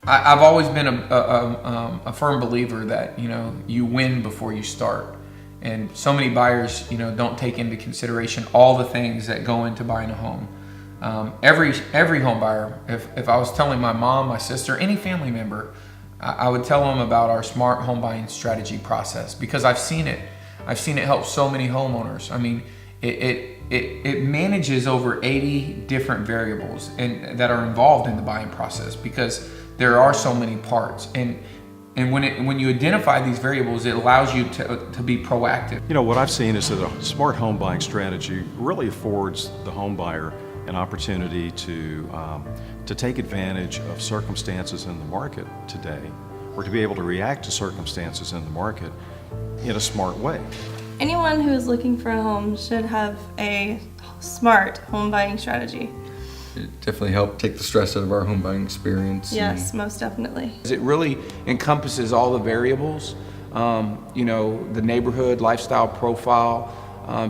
I've always been a firm believer that, you win before you start. And so many buyers, don't take into consideration all the things that go into buying a home. Every home buyer, if I was telling my mom, my sister, any family member, I would tell them about our smart home buying strategy process, because I've seen it. I've seen it help so many homeowners. I mean, it manages over 80 different variables that are involved in the buying process, because there are so many parts. And when you identify these variables, it allows you to be proactive. What I've seen is that a smart home buying strategy really affords the home buyer an opportunity to take advantage of circumstances in the market today, or to be able to react to circumstances in the market in a smart way. Anyone who is looking for a home should have a smart home buying strategy. It definitely helped take the stress out of our home buying experience. Yes, most definitely. It really encompasses all the variables, the neighborhood, lifestyle profile,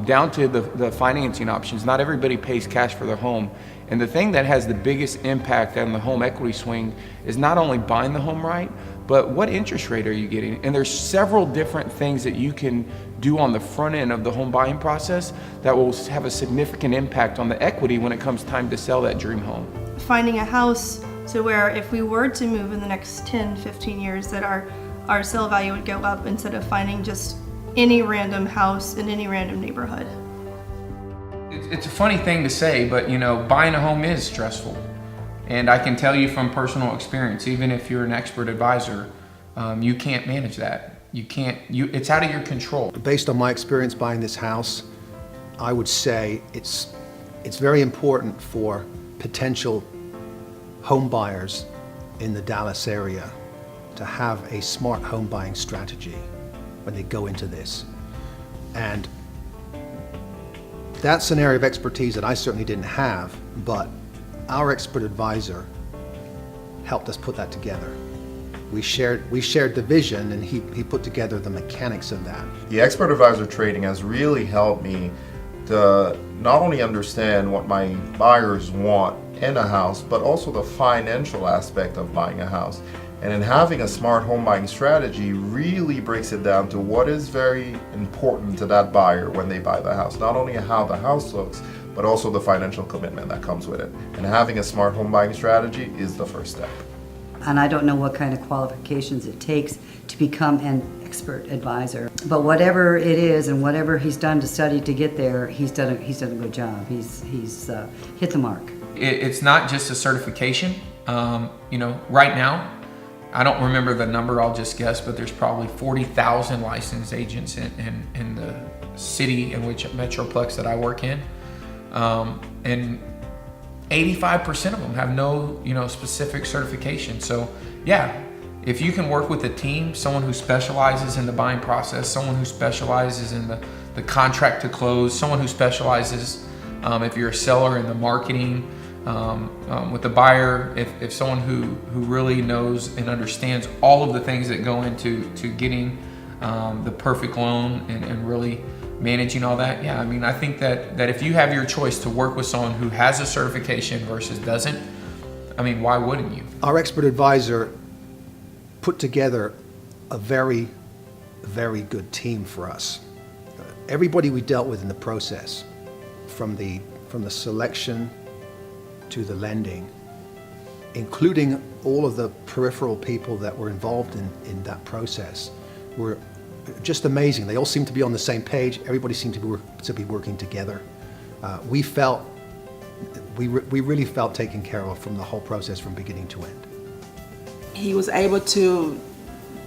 down to the financing options. Not everybody pays cash for their home. And the thing that has the biggest impact on the home equity swing is not only buying the home right, but what interest rate are you getting? And there's several different things that you can do on the front end of the home buying process that will have a significant impact on the equity when it comes time to sell that dream home. Finding a house to where if we were to move in the next 10, 15 years, that our sale value would go up, instead of finding just any random house in any random neighborhood. It's a funny thing to say, but buying a home is stressful. And I can tell you from personal experience, even if you're an expert advisor, you can't manage that. It's out of your control. Based on my experience buying this house, I would say it's very important for potential home buyers in the Dallas area to have a smart home buying strategy when they go into this. And that's an area of expertise that I certainly didn't have, but our expert advisor helped us put that together. We shared the vision, and he put together the mechanics of that. The expert advisor training has really helped me to not only understand what my buyers want in a house, but also the financial aspect of buying a house. And in having a smart home buying strategy really breaks it down to what is very important to that buyer when they buy the house. Not only how the house looks, but also the financial commitment that comes with it. And having a smart home buying strategy is the first step. And I don't know what kind of qualifications it takes to become an expert advisor. But whatever it is and whatever he's done to study to get there, he's done a good job. He's hit the mark. It's not just a certification. Right now, I don't remember the number, I'll just guess, but there's probably 40,000 licensed agents in the city in which Metroplex that I work in. And 85% of them have no, specific certification. So yeah, if you can work with a team, someone who specializes in the buying process, someone who specializes in the contract to close, someone who specializes, if you're a seller, in the marketing, with the buyer, if someone who really knows and understands all of the things that go into getting the perfect loan and really managing all that. Yeah, I think that if you have your choice to work with someone who has a certification versus doesn't, why wouldn't you? Our expert advisor put together a very, very good team for us. Everybody we dealt with in the process, from the selection to the lending, including all of the peripheral people that were involved in that process, were just amazing. They all seemed to be on the same page. Everybody seemed to be working together. We really felt taken care of from the whole process from beginning to end. He was able to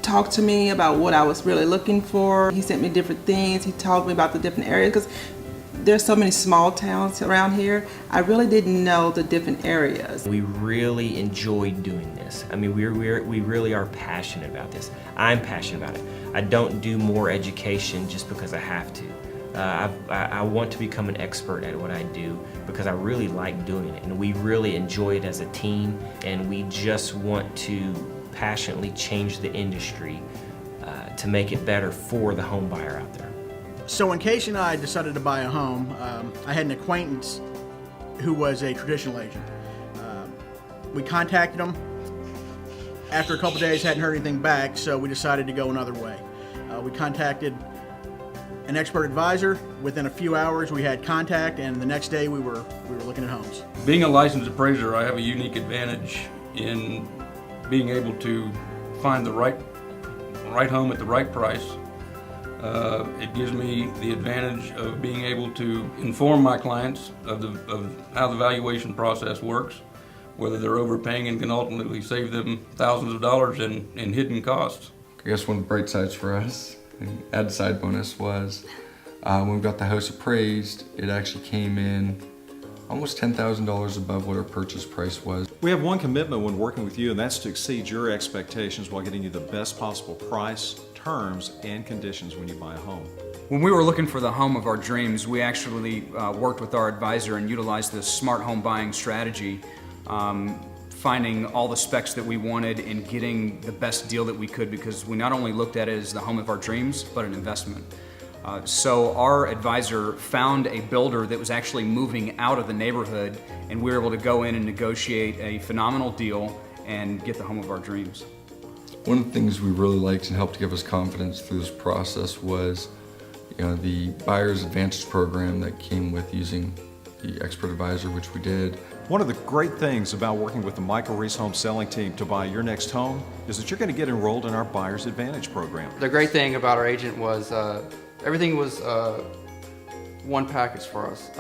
talk to me about what I was really looking for. He sent me different things. He told me about the different areas, because there's so many small towns around here. I really didn't know the different areas. We really enjoyed doing this. We really are passionate about this. I'm passionate about it. I don't do more education just because I have to. I want to become an expert at what I do because I really like doing it, and we really enjoy it as a team, and we just want to passionately change the industry to make it better for the home buyer out there. So when Casey and I decided to buy a home, I had an acquaintance who was a traditional agent. We contacted him. After a couple days, hadn't heard anything back, so we decided to go another way. We contacted an expert advisor. Within a few hours, we had contact, and the next day we were looking at homes. Being a licensed appraiser, I have a unique advantage in being able to find the right home at the right price. It gives me the advantage of being able to inform my clients of how the valuation process works, whether they're overpaying and can ultimately save them thousands of dollars in hidden costs. I guess one of the bright sides for us, and add side bonus, was when we got the house appraised, it actually came in almost $10,000 above what our purchase price was. We have one commitment when working with you, and that's to exceed your expectations while getting you the best possible price, terms, and conditions when you buy a home. When we were looking for the home of our dreams, we actually worked with our advisor and utilized this smart home buying strategy, finding all the specs that we wanted and getting the best deal that we could, because we not only looked at it as the home of our dreams, but an investment. So our advisor found a builder that was actually moving out of the neighborhood, and we were able to go in and negotiate a phenomenal deal and get the home of our dreams. One of the things we really liked and helped give us confidence through this process was, the Buyer's Advantage program that came with using the expert advisor, which we did. One of the great things about working with the Michael Reese Home Selling Team to buy your next home is that you're going to get enrolled in our Buyer's Advantage program. The great thing about our agent was everything was one package for us.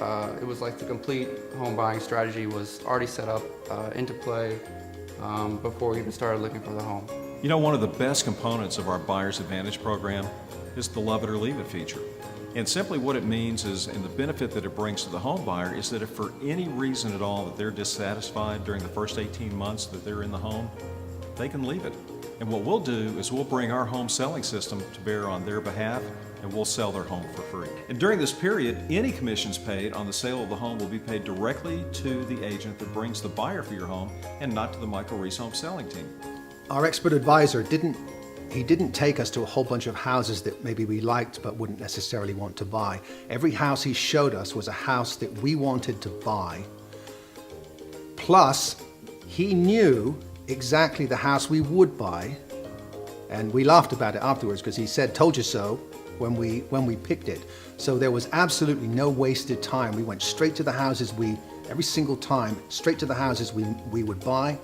It was like the complete home buying strategy was already set up into play before we even started looking for the home. One of the best components of our Buyer's Advantage program is the Love It or Leave It feature. And simply what it means is, and the benefit that it brings to the home buyer, is that if for any reason at all that they're dissatisfied during the first 18 months that they're in the home, they can leave it. And what we'll do is we'll bring our home selling system to bear on their behalf, and we'll sell their home for free. And during this period, any commissions paid on the sale of the home will be paid directly to the agent that brings the buyer for your home, and not to the Michael Reese Home Selling Team. Our expert advisor didn't take us to a whole bunch of houses that maybe we liked but wouldn't necessarily want to buy. Every house he showed us was a house that we wanted to buy. Plus, he knew exactly the house we would buy, and we laughed about it afterwards because he said, "Told you so," when we picked it. So there was absolutely no wasted time. We went straight to the houses every single time, straight to the houses we would buy,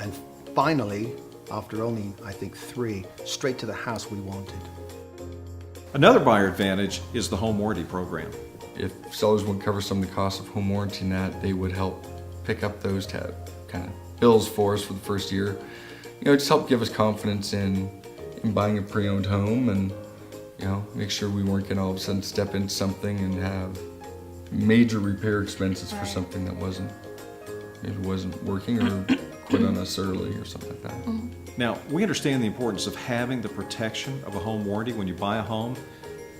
and finally, after only, I think, 3, straight to the house we wanted. Another buyer advantage is the home warranty program. If sellers would cover some of the costs of home warranty and that, they would help pick up those kind of bills for us for the first year. Just help give us confidence in buying a pre-owned home, and make sure we weren't going to all of a sudden step into something and have major repair expenses for something that maybe wasn't working or quit on us early or something like that. Now, we understand the importance of having the protection of a home warranty when you buy a home.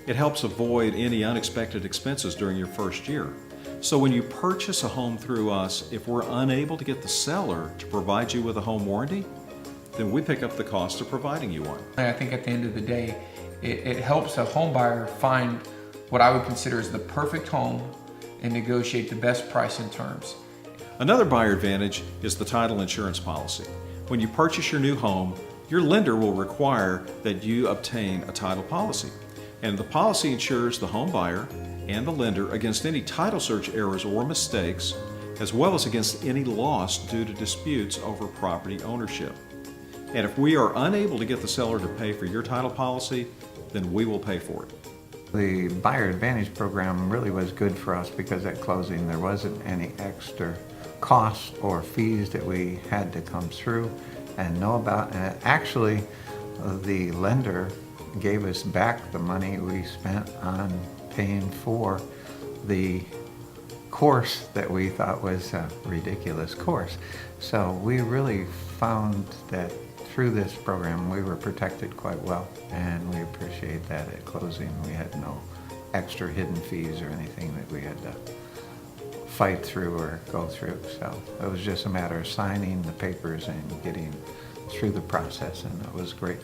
It helps avoid any unexpected expenses during your first year. So when you purchase a home through us, if we're unable to get the seller to provide you with a home warranty, then we pick up the cost of providing you one. I think at the end of the day, it helps a home buyer find what I would consider as the perfect home and negotiate the best price and terms. Another buyer advantage is the title insurance policy. When you purchase your new home, your lender will require that you obtain a title policy. And the policy insures the home buyer and the lender against any title search errors or mistakes, as well as against any loss due to disputes over property ownership. And if we are unable to get the seller to pay for your title policy, then we will pay for it. The Buyer Advantage program really was good for us because at closing there wasn't any extra costs or fees that we had to come through and know about. And actually, the lender gave us back the money we spent on paying for the course that we thought was a ridiculous course. So we really found that through this program we were protected quite well, and we appreciate that at closing. We had no extra hidden fees or anything that we had to fight through or go through. So it was just a matter of signing the papers and getting through the process, and it was great.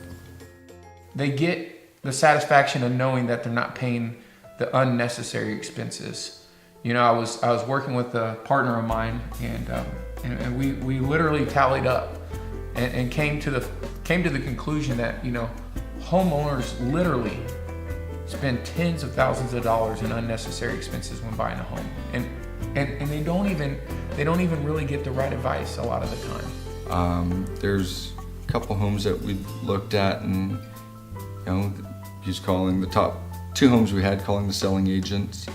They get the satisfaction of knowing that they're not paying the unnecessary expenses. I was working with a partner of mine, and we literally tallied up and came to the conclusion that, you know, homeowners literally spend tens of thousands of dollars in unnecessary expenses when buying a home, and they don't even really get the right advice a lot of the time. There's a couple homes that we looked at, and you know, just calling the top 2 homes we had, calling the selling agents,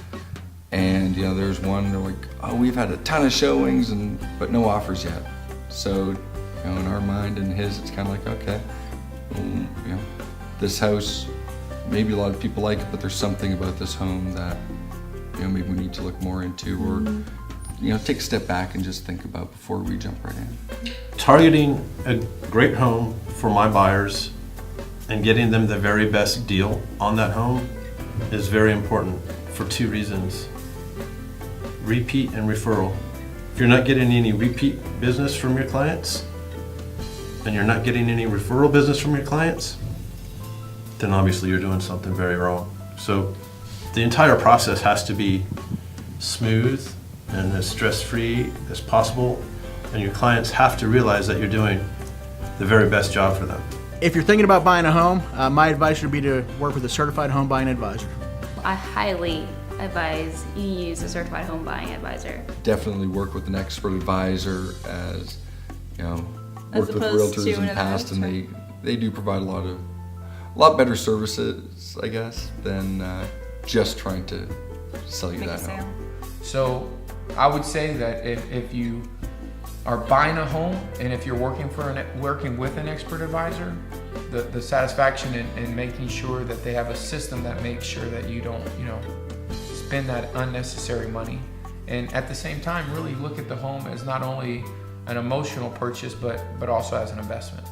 and you know, there's one, they're like, oh, we've had a ton of showings but no offers yet. So, you know, in our mind and his, it's kind of like, okay, well, you know, this house, maybe a lot of people like it, but there's something about this home that, you know, maybe we need to look more into, or you know, take a step back and just think about before we jump right in. Targeting a great home for my buyers and getting them the very best deal on that home is very important for 2 reasons. Repeat and referral. If you're not getting any repeat business from your clients, and you're not getting any referral business from your clients, then obviously you're doing something very wrong. So the entire process has to be smooth and as stress-free as possible, and your clients have to realize that you're doing the very best job for them. If you're thinking about buying a home, my advice would be to work with a certified home buying advisor. I highly advise you use a certified home buying advisor. Definitely work with an expert advisor, as you know, As worked with opposed realtors to in the an past, and advisor. they do provide a lot better services, I guess, than just trying to sell you Make a that sale. home. So I would say that if you are buying a home, and if you're working with an expert advisor, the satisfaction in making sure that they have a system that makes sure that you don't, you know, spend that unnecessary money, and at the same time really look at the home as not only an emotional purchase but also as an investment.